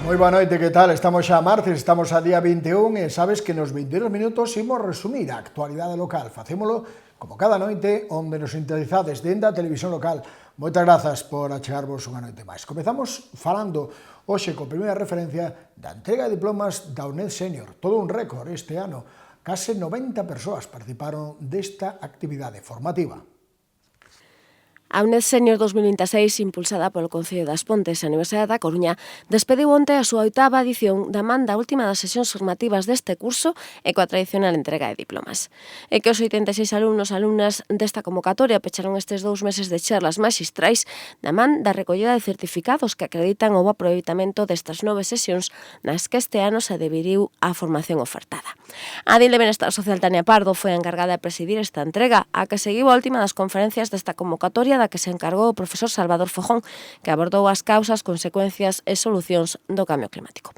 Moi boa noite, que tal? Estamos xa a martes, estamos a día 21 e sabes que nos 22 minutos imos resumir a actualidade local. Facémolo como cada noite onde nos sintonizades dende a televisión local. Moitas grazas por achegarvos unha noite máis. Comezamos falando hoxe con primeira referencia da entrega de diplomas da UNED Senior. Todo un récord este ano. Case 90 persoas participaron desta actividade formativa. A UNED Senior 2026, impulsada polo Concello das Pontes e a Universidade da Coruña, despediu onte a súa 8ª edición da man da última das sesións formativas deste curso e coa tradicional entrega de diplomas. E que os 86 alumnos e alumnas desta convocatoria pecharon estes 2 meses de charlas maxistrais da man da recollida de certificados que acreditan o bo aproveitamento destas 9 sesións nas que este ano se dividiu a formación ofertada. A Dil de Benestar Social Tania Pardo foi a encargada de presidir esta entrega, a que seguiu a última das conferencias desta convocatoria da que se encargou o profesor Salvador Fojón, que abordou as causas, consecuencias e solucións do cambio climático.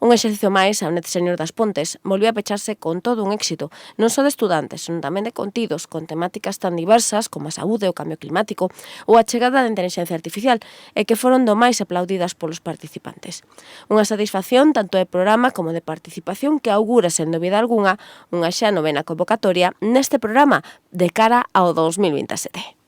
Un exercicio máis, a UNED Senior das Pontes volviu a pecharse con todo un éxito, non só de estudantes, senón tamén de contidos con temáticas tan diversas como a saúde, o cambio climático ou a chegada da inteligencia artificial, e que foron do máis aplaudidas polos participantes. Unha satisfacción tanto de programa como de participación que augura, sen dúbida algunha, unha xa novena convocatoria neste programa de cara ao 2027.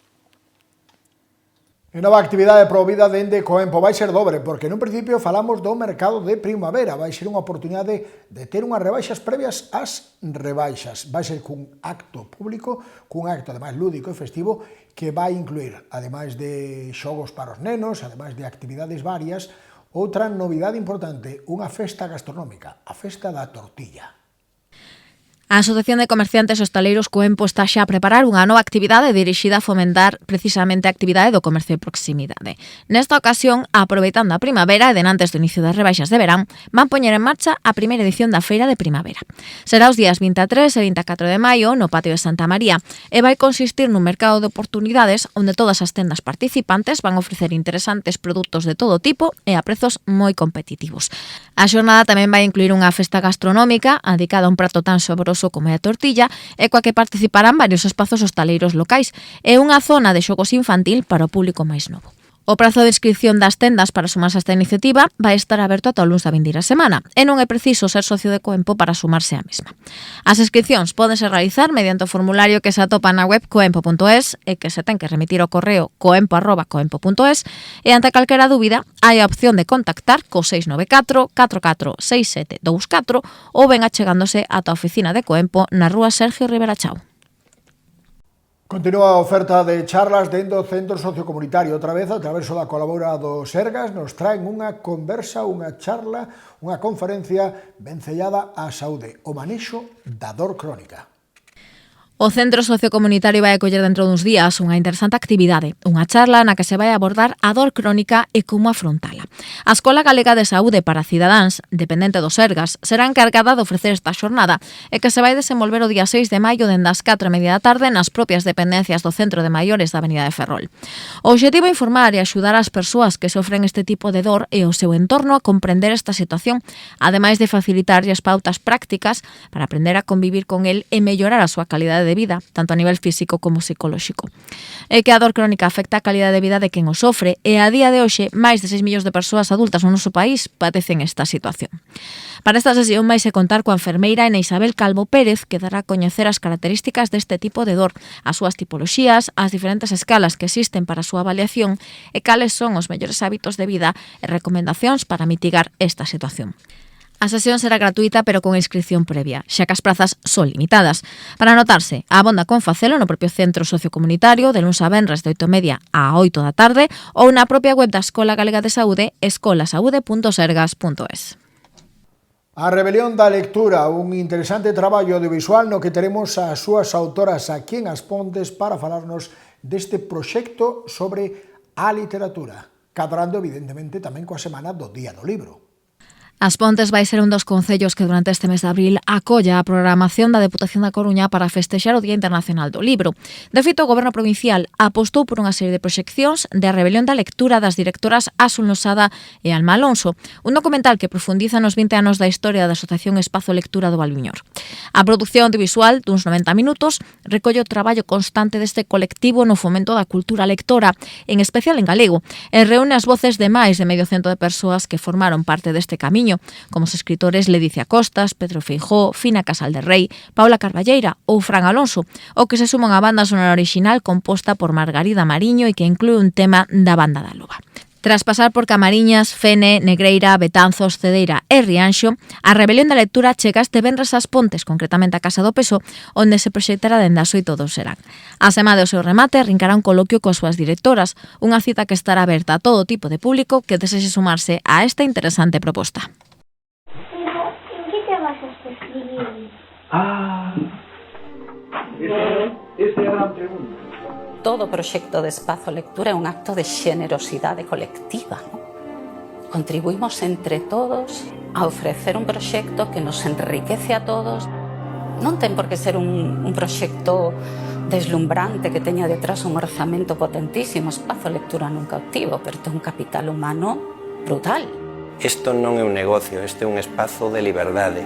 E nova actividade provida dende Coempo vai ser dobre, porque nun principio falamos do mercado de primavera. Vai ser unha oportunidade de ter unhas rebaixas previas ás rebaixas. Vai ser cun acto público, cun acto ademais lúdico e festivo, que vai incluir, ademais de xogos para os nenos, ademais de actividades varias, outra novidade importante, unha festa gastronómica, a Festa da Tortilla. A Asociación de Comerciantes Hostaleiros Coempo está xa a preparar unha nova actividade dirixida a fomentar precisamente a actividade do comercio de proximidade. Nesta ocasión, aproveitando a primavera e denantes do inicio das rebaixas de verán, van poñer en marcha a primeira edición da Feira de Primavera. Será os días 23 e 24 de maio no Patio de Santa María e vai consistir nun mercado de oportunidades onde todas as tendas participantes van ofrecer interesantes produtos de todo tipo e a prezos moi competitivos. A xornada tamén vai incluir unha festa gastronómica dedicada a un prato tan saboroso como é a tortilla e coa que participarán varios espazos hostaleiros locais e unha zona de xogos infantil para o público máis novo. O prazo de inscripción das tendas para sumarse a esta iniciativa vai estar aberto ata o luns da vindeira semana e non é preciso ser socio de Coempo para sumarse á mesma. As inscripcións pódense realizar mediante o formulario que se atopa na web coempo.es e que se ten que remitir ao correo coempo@coempo.es e ante calquera dúbida hai a opción de contactar co 694 446724 ou ben achegándose ata a oficina de Coempo na rúa Sergio Rivera Chao. Continúa a oferta de charlas dentro do Centro Sociocomunitario. Outra vez, a través da colabora do Sergas, nos traen unha conversa, unha charla, unha conferencia vencellada á saúde, o manexo da dor crónica. O Centro Sociocomunitario vai acoller dentro duns días unha interesante actividade, unha charla na que se vai abordar a dor crónica e como afrontala. A Escola Galega de Saúde para Cidadáns, dependente do Sergas, será encargada de ofrecer esta xornada e que se vai desenvolver o día 6 de maio dende as 4:30 da tarde nas propias dependencias do Centro de Maiores da Avenida de Ferrol. O obxectivo é informar e axudar as persoas que sofren este tipo de dor e o seu entorno a comprender esta situación, ademais de facilitarlles pautas prácticas para aprender a convivir con el e mellorar a súa calidade de vida, tanto a nivel físico como psicolóxico. É que a dor crónica afecta a calidade de vida de quen o sofre e a día de hoxe máis de 6 millóns de persoas adultas no noso país padecen esta situación. Para esta sesión vai se contar coa enfermeira Ana Isabel Calvo Pérez, que dará a coñecer as características deste tipo de dor, as súas tipoloxías, as diferentes escalas que existen para a súa avaliación e cales son os mellores hábitos de vida e recomendacións para mitigar esta situación. A sesión será gratuita pero con inscripción previa, xa que as prazas son limitadas. Para anotarse, abonda con facelo no propio Centro Sociocomunitario de luns a venres de 8:30 a 8 da tarde ou na propia web da Escola Galega de Saúde, escolasaude.sergas.es. A Rebelión da Lectura, un interesante traballo audiovisual no que teremos as súas autoras aquí en As Pontes para falarnos deste proxecto sobre a literatura, cadrando evidentemente tamén coa semana do Día do Libro. As Pontes vai ser un dos concellos que durante este mes de abril acolla a programación da Deputación da Coruña para festexar o Día Internacional do Libro. De feito, o Goberno Provincial apostou por unha serie de proxeccións de A rebelión da lectura das directoras Asun Losada e Alma Alonso, un documental que profundiza nos 20 anos da historia da Asociación Espazo Lectura do Valviñor. A produción audiovisual, duns 90 minutos, recolle o traballo constante deste colectivo no fomento da cultura lectora, en especial en galego, e reúne as voces de máis de medio cento de persoas que formaron parte deste camiño, como os escritores Ledicia Costas, Pedro Feijó, Fina Casal de Rei, Paula Carballeira ou Fran Alonso, o que se suman á banda sonora orixinal composta por Margarida Mariño e que inclúe un tema da Banda da Loba. Tras pasar por Camariñas, Fene, Negreira, Betanzos, Cedeira e Rianxo, a rebelión da lectura chega este venres ás Pontes, concretamente a Casa do Peso, onde se proxectará dende as 8 do serán. A semana do seu remate arrincará un coloquio coas súas directoras, unha cita que estará aberta a todo tipo de público que desexe sumarse a esta interesante proposta. ¿En qué te vas a especializar? Esa é a gran pregunta. Todo proxecto de Espazo Lectura é un acto de xenerosidade colectiva, ¿no? Contribuímos entre todos a ofrecer un proxecto que nos enriquece a todos. Non ten por que ser un proxecto deslumbrante que teña detrás un orzamento potentísimo. Espazo Lectura nunca obtivo, pero ten un capital humano brutal. Isto non é un negocio, este é un espazo de liberdade.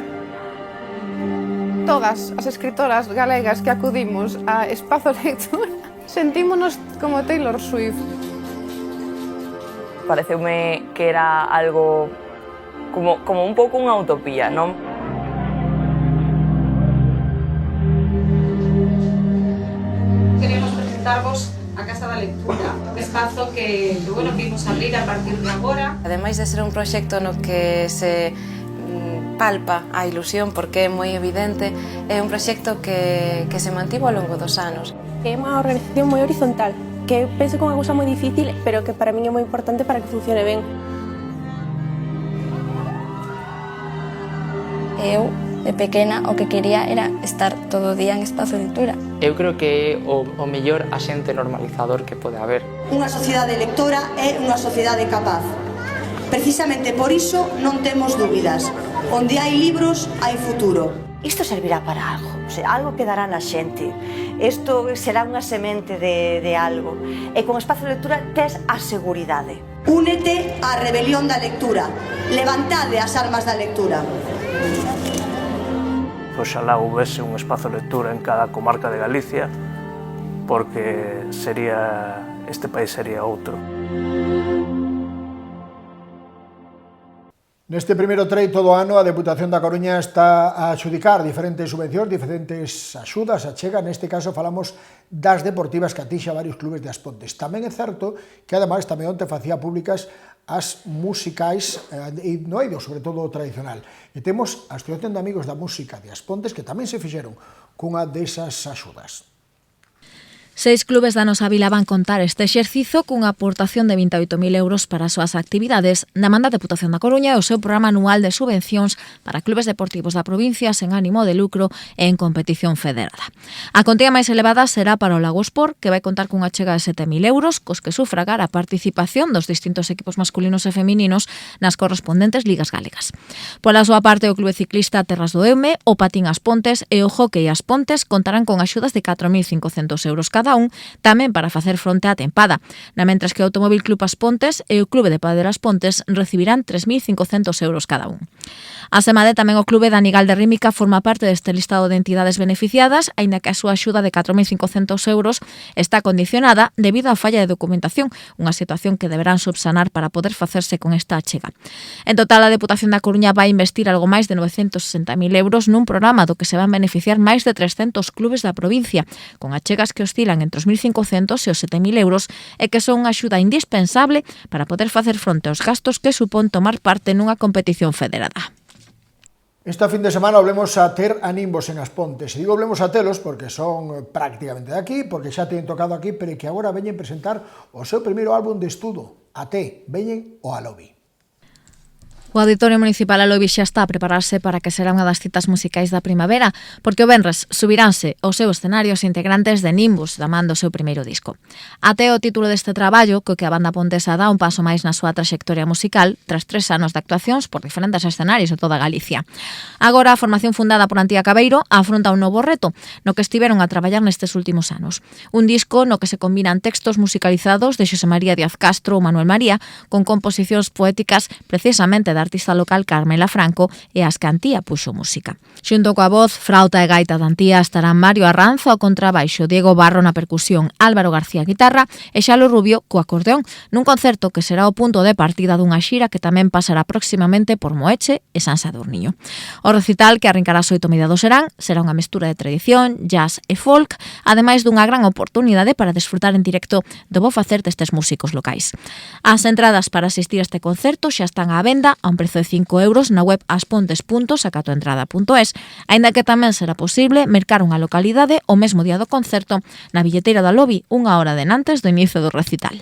Todas as escritoras galegas que acudimos a Espazo Lectura sentímonos como Taylor Swift. Pareceume que era algo como un pouco unha utopía, non? Queremos presentarvos a Casa da Lectura, un espazo que imos abrir a partir de agora. Ademais de ser un proxecto no que se palpa a ilusión, porque é moi evidente, é un proxecto que se mantivo ao longo dos anos. É unha organización moi horizontal, que penso que é unha cousa moi difícil, pero que para min é moi importante para que funcione ben. Eu, de pequena, o que quería era estar todo o día en Espazo Lectura. Eu creo que é o mellor axente normalizador que pode haber. Unha sociedade lectora é unha sociedade capaz. Precisamente por iso non temos dúbidas. Onde hai libros, hai futuro. Isto servirá para algo, algo quedará na xente. Isto será unha semente de algo. E con Espazo Lectura tes a seguridade. Únete á rebelión da lectura. Levantade as armas da lectura. Oxalá houvese un Espazo Lectura en cada comarca de Galicia, porque este país sería outro. Neste primeiro treito do ano, a Deputación da Coruña está a adxudicar diferentes subvencións, diferentes axudas, achega, neste caso falamos das deportivas que atixa varios clubes de As Pontes. Tamén é certo que, ademais, tamén onte facía públicas as musicais e no eido, sobre todo o tradicional. E temos a Asociación de Amigos da Música de As Pontes que tamén se fixeron cunha desas axudas. 6 clubes da nosa vila van contar este exercizo cunha aportación de 28.000 euros para as súas actividades da man da Deputación da Coruña e o seu programa anual de subvencións para clubes deportivos da provincia sen ánimo de lucro e en competición federada. A contía máis elevada será para o Lago Sport, que vai contar cunha chega de 7.000 euros, cos que sufragar a participación dos distintos equipos masculinos e femininos nas correspondentes ligas galegas. Pola súa parte, o Clube Ciclista Terras do Eume, o Patín As Pontes e o Hockey As Pontes contarán con axudas de 4.500 euros cada un, tamén para facer fronte á tempada, na mentras que o Automóvil Club As Pontes e o Clube de Pádel As Pontes recibirán 3.500 euros cada un. A semade tamén o Clube da Anigal de Rímica forma parte deste listado de entidades beneficiadas, aínda que a súa axuda de 4.500 euros está condicionada debido á falla de documentación, unha situación que deberán subsanar para poder facerse con esta achega. En total, a Deputación da Coruña vai investir algo máis de 960.000 euros nun programa do que se van beneficiar máis de 300 clubes da provincia, con achegas que oscilan entre os 1.500 e os 7.000 euros e que son unha axuda indispensable para poder facer fronte aos gastos que supón tomar parte nunha competición federada. Esta fin de semana volvemos a ter a Nimbos en As Pontes. E digo volvemos a telos porque son prácticamente de aquí, porque xa teñen tocado aquí, pero que agora veñen presentar o seu primeiro álbum de estudo, A T, veñen o Alobi. O Auditorio Municipal Alobi xa está a prepararse para que será unha das citas musicais da primavera, porque o venres subiránse ao seu escenario os integrantes de Nimbus, da man do seu primeiro disco. Até o título deste traballo, co que a banda pontesa dá un paso máis na súa traxectoria musical, tras 3 anos de actuacións por diferentes escenarios de toda Galicia. Agora, a formación fundada por Antía Cabeiro afronta un novo reto, no que estiveron a traballar nestes últimos anos. Un disco no que se combinan textos musicalizados de Xosé María Díaz Castro ou Manuel María, con composicións poéticas precisamente da artista local Carmela Franco e as que Antía puxo música. Xunto coa voz, frauta e gaita de Antía estarán Mario Arranzo ao contrabaixo, Diego Barro na percusión, Álvaro García guitarra e Xalo Rubio co acordeón, nun concerto que será o punto de partida dunha xira que tamén pasará próximamente por Moeche e San Sadurniño. O recital, que arrincará ás 8:30 do serán, será unha mestura de tradición, jazz e folk, ademais dunha gran oportunidade para desfrutar en directo do bo facer destes músicos locais. As entradas para asistir a este concerto xa están á venda a un prezo de 5 euros na web aspontes.sacatoentrada.es, aínda que tamén será posible mercar unha localidade o mesmo día do concerto na billeteira da Alobi, unha hora de antes do inicio do recital.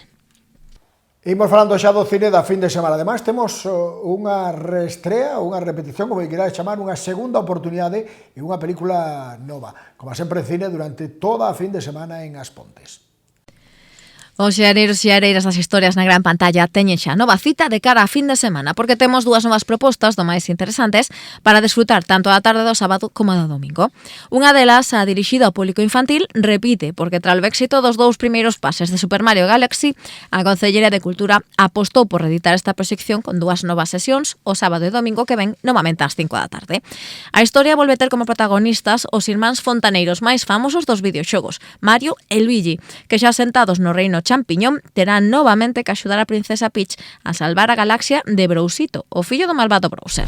Imos falando xa do cine da fin de semana. Ademais, temos unha reestrea, unha repetición, como queráis chamar, unha segunda oportunidade e unha película nova. Como sempre, cine durante toda a fin de semana en As Pontes. Os xeareiros e xeareiras das historias na gran pantalla teñen xa nova cita de cara a fin de semana, porque temos dúas novas propostas do máis interesantes para desfrutar tanto a tarde do sábado como a do domingo. Unha delas, a dirixida ao público infantil, repite, porque tras o éxito dos 2 primeiros pases de Super Mario Galaxy, a Concellería de Cultura apostou por reeditar esta proxección con 2 novas sesións o sábado e domingo que ven novamente ás 5 da tarde. A historia volve ter como protagonistas os irmáns fontaneiros máis famosos dos videoxogos, Mario e Luigi, que xa sentados no reino champiñón terán novamente que axudar a princesa Peach a salvar a galaxia de Browsito, o fillo do malvado Browser.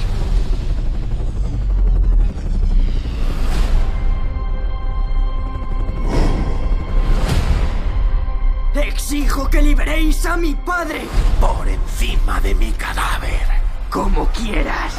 Exijo que liberéis a mi padre. Por encima de mi cadáver. Como quieras.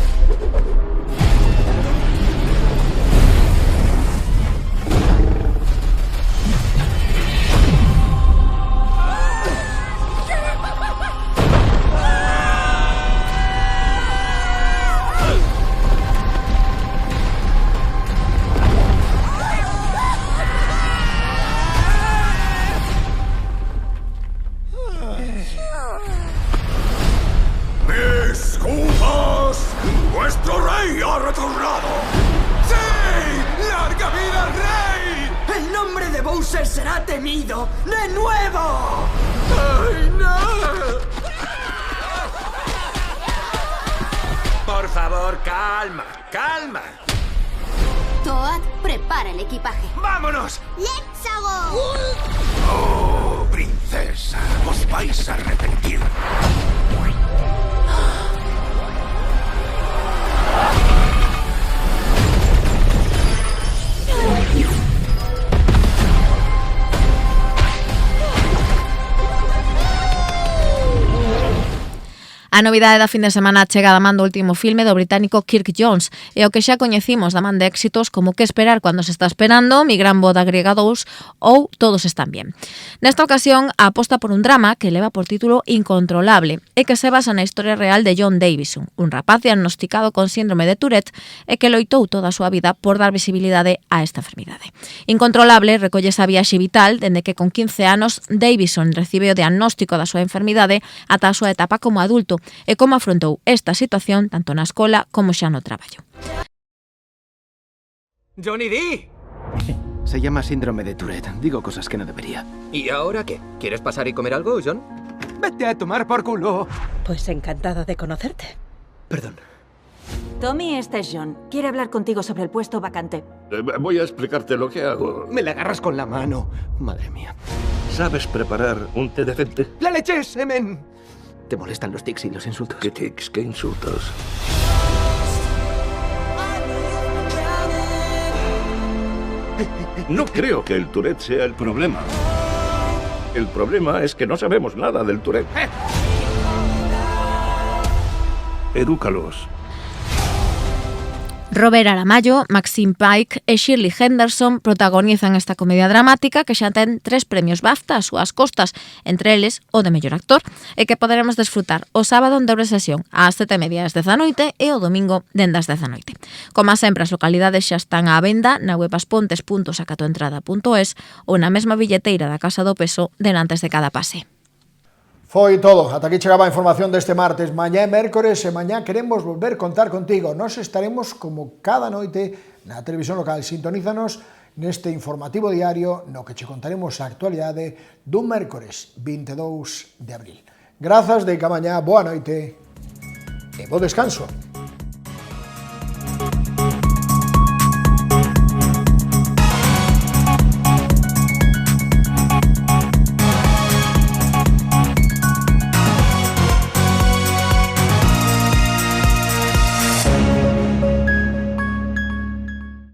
¡Vuestro rey ha retornado! ¡Sí! ¡Larga vida al rey! ¡El nombre de Bowser será temido de nuevo! ¡Ay, no! Por favor, calma, calma. Toad, prepara el equipaje. ¡Vámonos! ¡Let's go! ¡Oh, princesa! Os vais a arrepentir. A novidade da fin de semana chega da man do último filme do británico Kirk Jones e o que xa coñecimos da man de éxitos como Que esperar cuando se está esperando, Mi gran boda griega 2 ou Todos están bien. Nesta ocasión aposta por un drama que leva por título Incontrolable e que se basa na historia real de John Davison, un rapaz diagnosticado con síndrome de Tourette e que loitou toda a súa vida por dar visibilidade a esta enfermidade. Incontrolable recolle esa viaxe vital dende que con 15 anos Davison recibe o diagnóstico da súa enfermidade ata a súa etapa como adulto e como afrontou esta situación tanto na escola como xa no traballo. ¡Johnny D! Se llama síndrome de Tourette. Digo cosas que no debería. ¿Y ahora qué? ¿Quieres pasar y comer algo, John? ¡Vete a tomar por culo! Pues encantada de conocerte. Perdón. Tommy, este es John. Quiere hablar contigo sobre el puesto vacante. Voy a explicarte lo que hago. Me la agarras con la mano. Madre mía. ¿Sabes preparar un té decente? ¡La leche, semen! ¿Te molestan los tics y los insultos? ¿Qué tics? ¿Qué insultos? No creo que el Tourette sea el problema. El problema es que no sabemos nada del Tourette. Edúcalos. Robert Aramayo, Maxine Pike e Shirley Henderson protagonizan esta comedia dramática que xa ten 3 premios BAFTA ás súas costas, entre eles o de mellor actor, e que poderemos desfrutar o sábado en dobre sesión ás 7:30 das 10 da noite e o domingo dende as 10 da noite. Como sempre, as localidades xa están á venda na web aspontes.sacatoentrada.es ou na mesma billeteira da Casa do Peso denantes de cada pase. Foi todo, ata aquí chegaba a información deste martes. Mañá é mércores e mañá queremos volver contar contigo. Nos estaremos como cada noite na televisión local. Sintonízanos neste informativo diario no que che contaremos a actualidade dun mércores 22 de abril. Grazas de que mañá, boa noite e bo descanso.